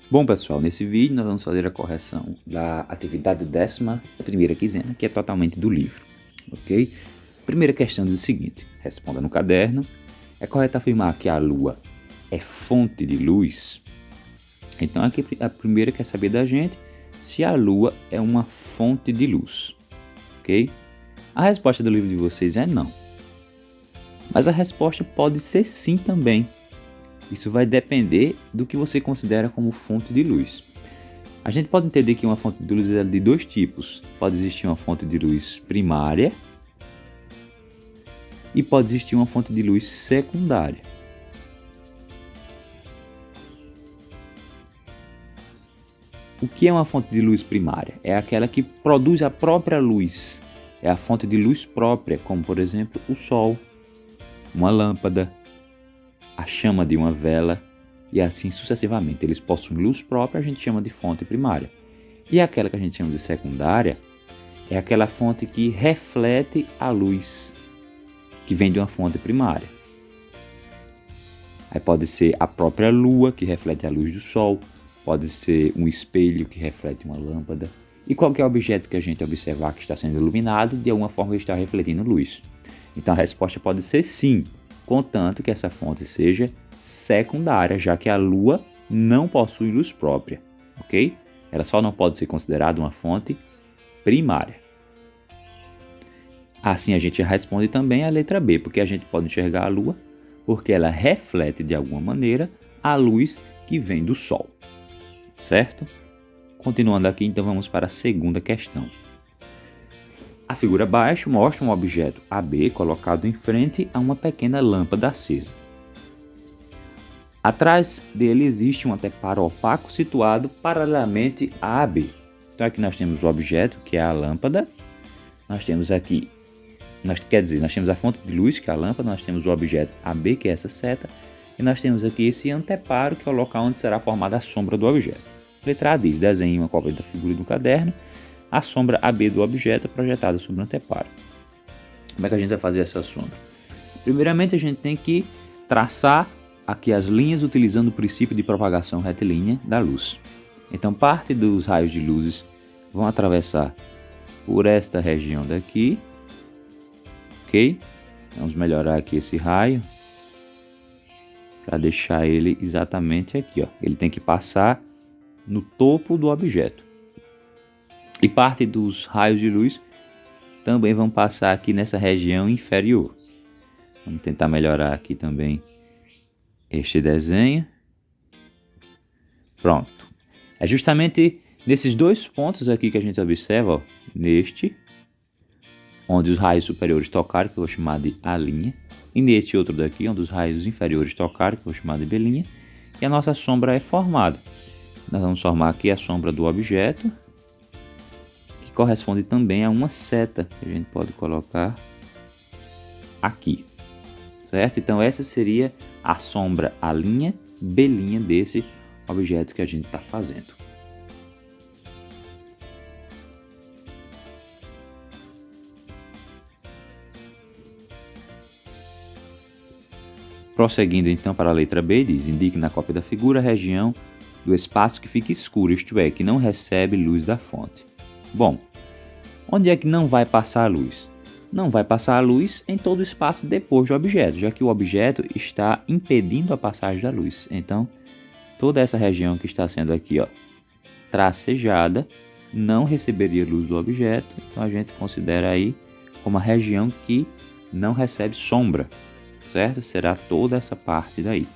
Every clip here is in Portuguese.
Bom, pessoal, nesse vídeo nós vamos fazer a correção da atividade 10ª da primeira quinzena, que é totalmente do livro, ok? Primeira questão diz o seguinte: responda no caderno. É correto afirmar que a Lua é fonte de luz? Então aqui a primeira quer saber da gente se a Lua é uma fonte de luz, ok? A resposta do livro de vocês é não. Mas a resposta pode ser sim também. Isso vai depender do que você considera como fonte de luz. A gente pode entender que uma fonte de luz é de dois tipos. Pode existir uma fonte de luz primária e pode existir uma fonte de luz secundária. O que é uma fonte de luz primária? É aquela que produz a própria luz. É a fonte de luz própria, como por exemplo o sol, uma lâmpada, a chama de uma vela e assim sucessivamente. Eles possuem luz própria, a gente chama de fonte primária. E aquela que a gente chama de secundária é aquela fonte que reflete a luz que vem de uma fonte primária. Aí pode ser a própria lua que reflete a luz do sol, pode ser um espelho que reflete uma lâmpada e qualquer objeto que a gente observar que está sendo iluminado, de alguma forma está refletindo luz. Então a resposta pode ser sim, contanto que essa fonte seja secundária, já que a Lua não possui luz própria, ok? Ela só não pode ser considerada uma fonte primária. Assim a gente responde também a letra B, porque a gente pode enxergar a Lua, porque ela reflete de alguma maneira a luz que vem do Sol, certo? Continuando aqui, então vamos para a segunda questão. A figura abaixo mostra um objeto AB colocado em frente a uma pequena lâmpada acesa. Atrás dele existe um anteparo opaco situado paralelamente a AB. Então aqui nós temos o objeto, que é a lâmpada. Nós temos aqui, nós temos a fonte de luz, que é a lâmpada. Nós temos o objeto AB, que é essa seta. E nós temos aqui esse anteparo, que é o local onde será formada a sombra do objeto. Letra A diz: desenhe uma cópia da figura do caderno. A sombra AB do objeto é projetada sobre o anteparo. Como é que a gente vai fazer essa sombra? Primeiramente a gente tem que traçar aqui as linhas utilizando o princípio de propagação retilínea da luz. Então parte dos raios de luzes vão atravessar por esta região daqui, ok? Vamos melhorar aqui esse raio para deixar ele exatamente aqui, ó. Ele tem que passar no topo do objeto. E parte dos raios de luz também vão passar aqui nessa região inferior. Vamos tentar melhorar aqui também este desenho. Pronto. É justamente nesses dois pontos aqui que a gente observa, ó, neste, onde os raios superiores tocaram, que eu vou chamar de A', e neste outro daqui, onde os raios inferiores tocaram, que eu vou chamar de B', e a nossa sombra é formada. Nós vamos formar aqui a sombra do objeto, que corresponde também a uma seta, que a gente pode colocar aqui, certo? Então essa seria a sombra A', B' desse objeto que a gente está fazendo. Prosseguindo então para a letra B, diz: indique na cópia da figura a região do espaço que fica escuro, isto é, que não recebe luz da fonte. Bom, onde é que não vai passar a luz? Não vai passar a luz em todo o espaço depois do objeto, já que o objeto está impedindo a passagem da luz. Então, toda essa região que está sendo aqui, ó, tracejada, não receberia luz do objeto. Então a gente considera aí como a região que não recebe sombra, certo? Será toda essa parte daí.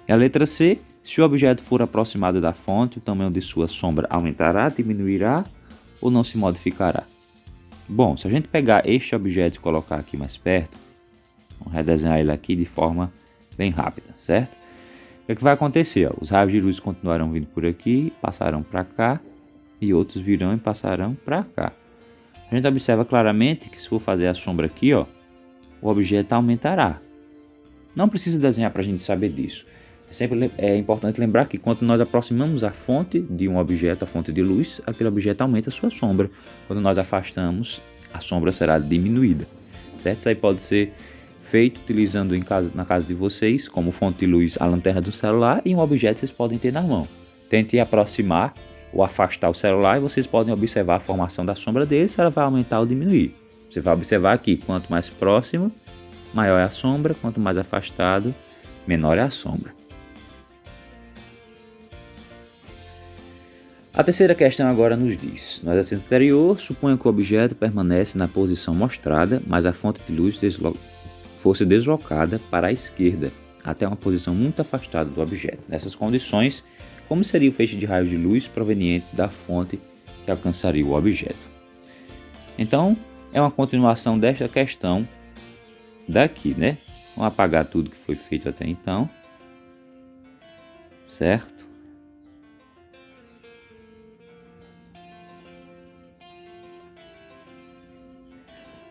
E a letra C: se o objeto for aproximado da fonte, o tamanho de sua sombra aumentará, diminuirá ou não se modificará? Bom, se a gente pegar este objeto e colocar aqui mais perto, vamos redesenhar ele aqui de forma bem rápida, certo? O que é que vai acontecer? Os raios de luz continuarão vindo por aqui, passarão para cá, e outros virão e passarão para cá. A gente observa claramente que se for fazer a sombra aqui, ó, o objeto aumentará. Não precisa desenhar para a gente saber disso. Sempre é importante lembrar que quando nós aproximamos a fonte de um objeto, a fonte de luz, aquele objeto aumenta a sua sombra. Quando nós afastamos, a sombra será diminuída, certo? Isso aí pode ser feito utilizando na casa de vocês como fonte de luz a lanterna do celular e um objeto que vocês podem ter na mão. Tente aproximar ou afastar o celular e vocês podem observar a formação da sombra dele, se ela vai aumentar ou diminuir. Você vai observar aqui, quanto mais próximo, maior é a sombra, quanto mais afastado, menor é a sombra. A terceira questão agora nos diz: no exercício anterior, suponha que o objeto permanece na posição mostrada, mas a fonte de luz fosse deslocada para a esquerda, até uma posição muito afastada do objeto. Nessas condições, como seria o feixe de raios de luz provenientes da fonte que alcançaria o objeto? Então, é uma continuação desta questão daqui, né? Vamos apagar tudo que foi feito até então, certo?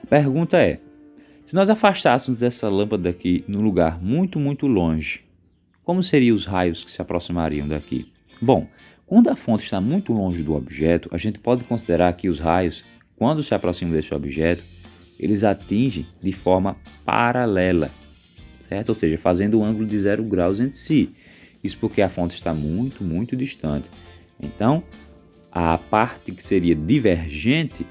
A pergunta é: se nós afastássemos essa lâmpada daqui num lugar muito, muito longe, como seriam os raios que se aproximariam daqui? Bom, quando a fonte está muito longe do objeto, a gente pode considerar que os raios, quando se aproximam desse objeto, eles atingem de forma paralela, certo? Ou seja, fazendo um ângulo de 0 graus entre si. Isso porque a fonte está muito, muito distante. Então, a parte que seria divergente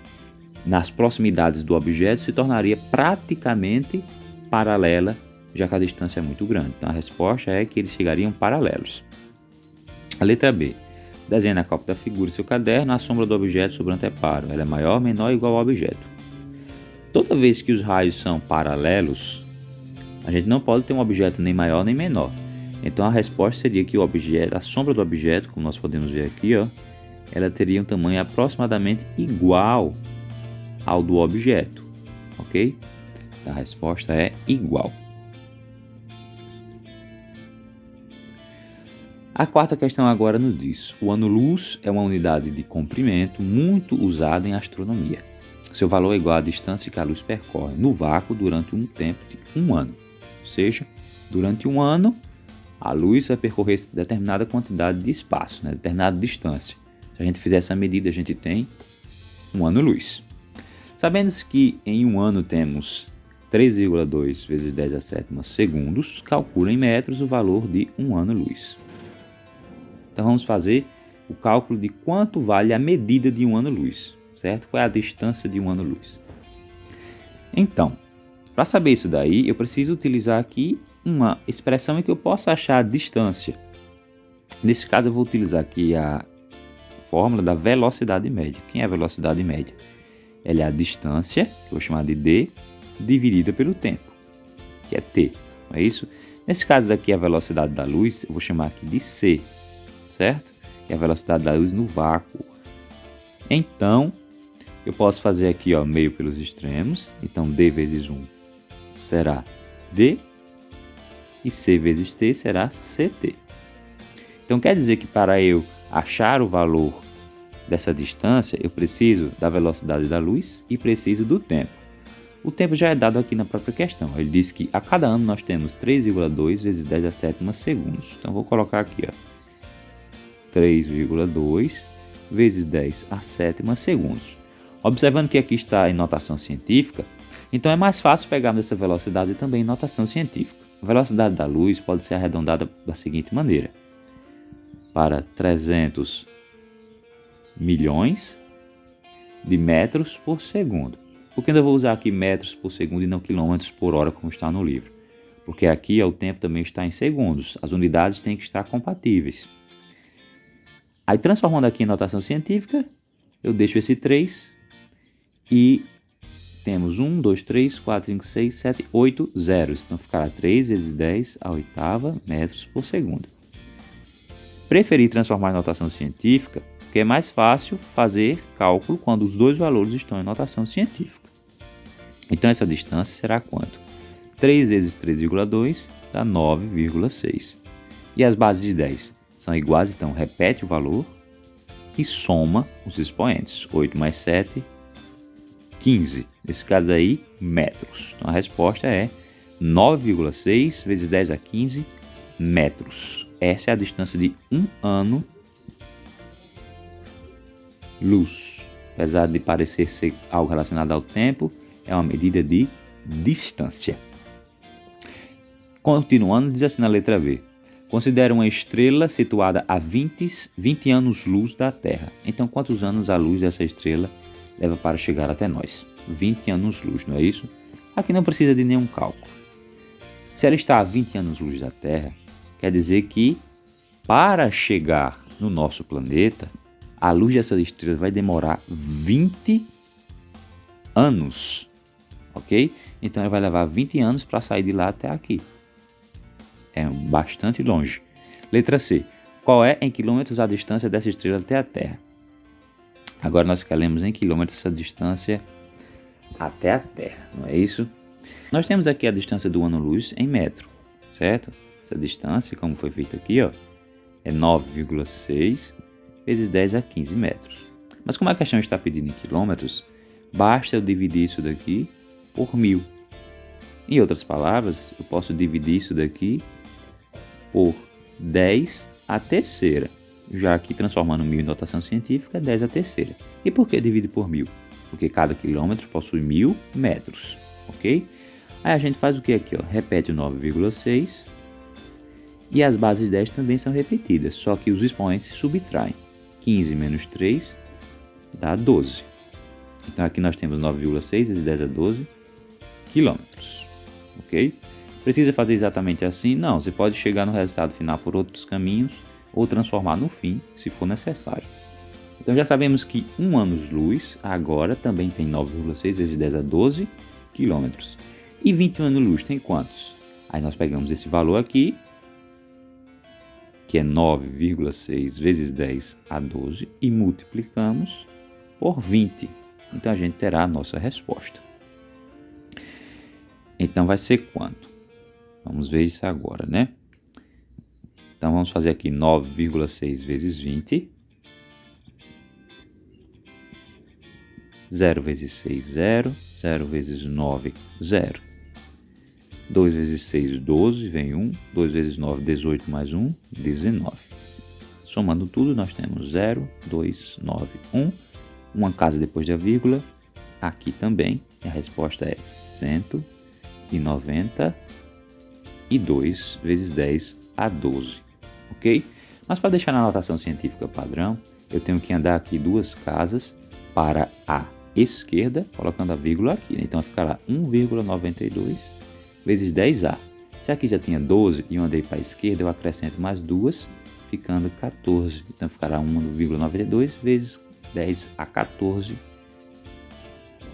nas proximidades do objeto se tornaria praticamente paralela, já que a distância é muito grande. Então a resposta é que eles chegariam paralelos. A letra B. Desenhe na cópia da figura em seu caderno a sombra do objeto sobre o anteparo. Ela é maior, menor ou igual ao objeto. Toda vez que os raios são paralelos, a gente não pode ter um objeto nem maior nem menor. Então a resposta seria que a sombra do objeto, como nós podemos ver aqui, ela teria um tamanho aproximadamente igual ao do objeto, ok? A resposta é igual. A quarta questão agora nos diz: o ano-luz é uma unidade de comprimento muito usada em astronomia. Seu valor é igual à distância que a luz percorre no vácuo durante um tempo de 1 ano. Ou seja, durante 1 ano, a luz vai percorrer determinada quantidade de espaço, determinada distância. Se a gente fizer essa medida, a gente tem 1 ano-luz. Sabendo que em 1 ano temos 3,2 vezes 10 a sétima segundos, calcula em metros o valor de 1 ano-luz. Então vamos fazer o cálculo de quanto vale a medida de 1 ano-luz, certo? Qual é a distância de 1 ano-luz? Então, para saber isso daí, eu preciso utilizar aqui uma expressão em que eu possa achar a distância. Nesse caso, eu vou utilizar aqui a fórmula da velocidade média. Quem é a velocidade média? Ela é a distância, que eu vou chamar de d, dividida pelo tempo, que é t, não é isso? Nesse caso daqui, a velocidade da luz, eu vou chamar aqui de c, certo? Que é a velocidade da luz no vácuo. Então, eu posso fazer aqui, meio pelos extremos. Então, d vezes 1 será d, e c vezes t será ct. Então, quer dizer que para eu achar o valor dessa distância, eu preciso da velocidade da luz e preciso do tempo. O tempo já é dado aqui na própria questão. Ele diz que a cada ano nós temos 3,2 vezes 10 a sétima segundos. Então, vou colocar aqui, 3,2 vezes 10 a sétima segundos. Observando que aqui está em notação científica, então é mais fácil pegarmos essa velocidade também em notação científica. A velocidade da luz pode ser arredondada da seguinte maneira: para 300 milhões de metros por segundo. Por que eu vou usar aqui metros por segundo e não quilômetros por hora, como está no livro? Porque aqui o tempo também está em segundos. As unidades têm que estar compatíveis. Aí, transformando aqui em notação científica, eu deixo esse 3 e temos 1, 2, 3, 4, 5, 6, 7, 8 zeros. Então ficará 3 vezes 10 a oitava metros por segundo. Preferi transformar em notação científica porque é mais fácil fazer cálculo quando os dois valores estão em notação científica. Então essa distância será quanto? 3 vezes 3,2 dá 9,6. E as bases de 10 são iguais, então repete o valor e soma os expoentes. 8 mais 7, 15. Nesse caso aí, metros. Então a resposta é 9,6 vezes 10 a 15 metros. Essa é a distância de 1 ano luz. Apesar de parecer ser algo relacionado ao tempo, é uma medida de distância. Continuando, diz assim na letra B. Considera uma estrela situada a 20 anos-luz da Terra. Então, quantos anos a luz dessa estrela leva para chegar até nós? 20 anos-luz, não é isso? Aqui não precisa de nenhum cálculo. Se ela está a 20 anos-luz da Terra, quer dizer que para chegar no nosso planeta, a luz dessa estrela vai demorar 20 anos, ok? Então ela vai levar 20 anos para sair de lá até aqui. É bastante longe. Letra C. Qual é em quilômetros a distância dessa estrela até a Terra? Agora nós queremos em quilômetros essa distância até a Terra, não é isso? Nós temos aqui a distância do ano-luz em metro, certo? Essa distância, como foi feito aqui, ó, é 9,6 vezes 10 a 15 metros. Mas como a questão está pedindo em quilômetros, basta eu dividir isso daqui por 1000. Em outras palavras, eu posso dividir isso daqui por 10 a terceira, já que transformando 1000 em notação científica, 10 a terceira. E por que dividir por 1000? Porque cada quilômetro possui 1000 metros, ok? Aí a gente faz o que aqui, ó? Repete o 9,6 e as bases 10 também são repetidas, só que os expoentes se subtraem. 15 menos 3 dá 12. Então aqui nós temos 9,6 vezes 10 a 12 quilômetros, ok? Precisa fazer exatamente assim? Não, você pode chegar no resultado final por outros caminhos ou transformar no fim, se for necessário. Então já sabemos que 1 anos-luz agora também tem 9,6 vezes 10 a 12 quilômetros. E 21 anos-luz tem quantos? Aí nós pegamos esse valor aqui, que é 9,6 vezes 10 a 12, e multiplicamos por 20. Então a gente terá a nossa resposta. Então vai ser quanto? Vamos ver isso agora, né? Então vamos fazer aqui 9,6 vezes 20. 0 vezes 6, 0. 0 vezes 9, 0. 2 vezes 6, 12, vem 1. 2 vezes 9, 18 mais 1, 19. Somando tudo, nós temos 0, 2, 9, 1. Uma casa depois da vírgula. Aqui também. A resposta é 192 vezes 10 a 12. Ok? Mas para deixar na notação científica padrão, eu tenho que andar aqui 2 casas para a esquerda, colocando a vírgula aqui. Então vai ficar lá 1,92 vezes 10A. Se aqui já tinha 12 e eu andei para a esquerda, eu acrescento mais 2, ficando 14. Então ficará 1,92 vezes 10 a 14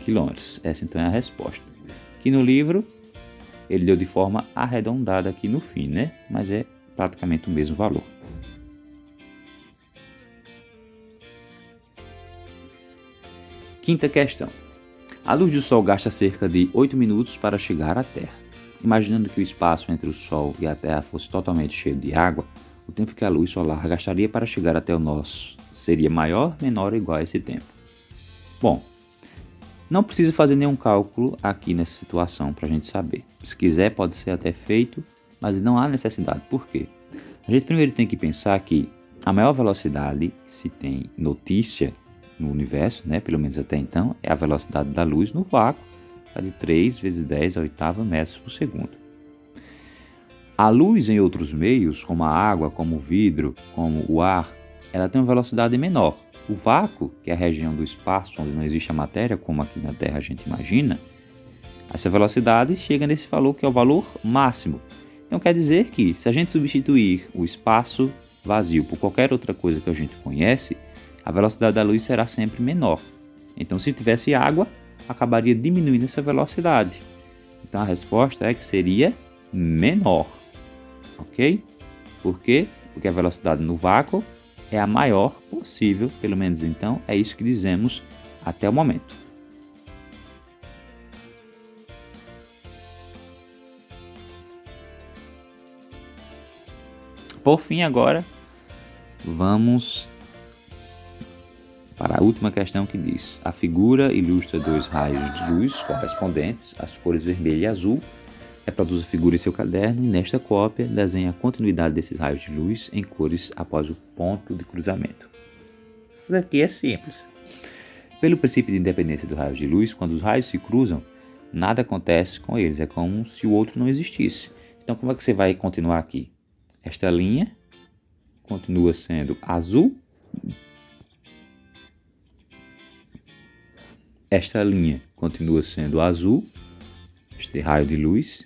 quilômetros. Essa então é a resposta. Aqui no livro, ele deu de forma arredondada aqui no fim, né? Mas é praticamente o mesmo valor. Quinta questão. A luz do Sol gasta cerca de 8 minutos para chegar à Terra. Imaginando que o espaço entre o Sol e a Terra fosse totalmente cheio de água, o tempo que a luz solar gastaria para chegar até o nosso seria maior, menor ou igual a esse tempo? Bom, não precisa fazer nenhum cálculo aqui nessa situação para a gente saber. Se quiser, pode ser até feito, mas não há necessidade. Por quê? A gente primeiro tem que pensar que a maior velocidade que se tem notícia no universo, né, pelo menos até então, é a velocidade da luz no vácuo, de 3 vezes 10 a oitava metros por segundo. A luz em outros meios, como a água, como o vidro, como o ar, ela tem uma velocidade menor. O vácuo, que é a região do espaço onde não existe a matéria, como aqui na Terra a gente imagina, essa velocidade chega nesse valor que é o valor máximo. Então quer dizer que se a gente substituir o espaço vazio por qualquer outra coisa que a gente conhece, a velocidade da luz será sempre menor. Então se tivesse água, acabaria diminuindo essa velocidade. Então a resposta é que seria menor. Ok? Por quê? Porque a velocidade no vácuo é a maior possível, pelo menos então é isso que dizemos até o momento. Por fim, agora, vamos para a última questão que diz: a figura ilustra 2 raios de luz correspondentes às cores vermelho e azul. Reproduz a figura em seu caderno e, nesta cópia, desenha a continuidade desses raios de luz em cores após o ponto de cruzamento. Isso daqui é simples. Pelo princípio de independência dos raios de luz, quando os raios se cruzam, nada acontece com eles, é como se o outro não existisse. Então, como é que você vai continuar aqui? Esta linha continua sendo azul. Esta linha continua sendo azul, este raio de luz.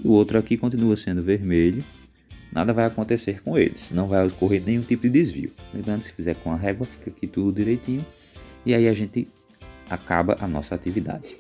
E o outro aqui continua sendo vermelho. Nada vai acontecer com eles, não vai ocorrer nenhum tipo de desvio. Lembrando, se fizer com a régua, fica aqui tudo direitinho. E aí a gente acaba a nossa atividade.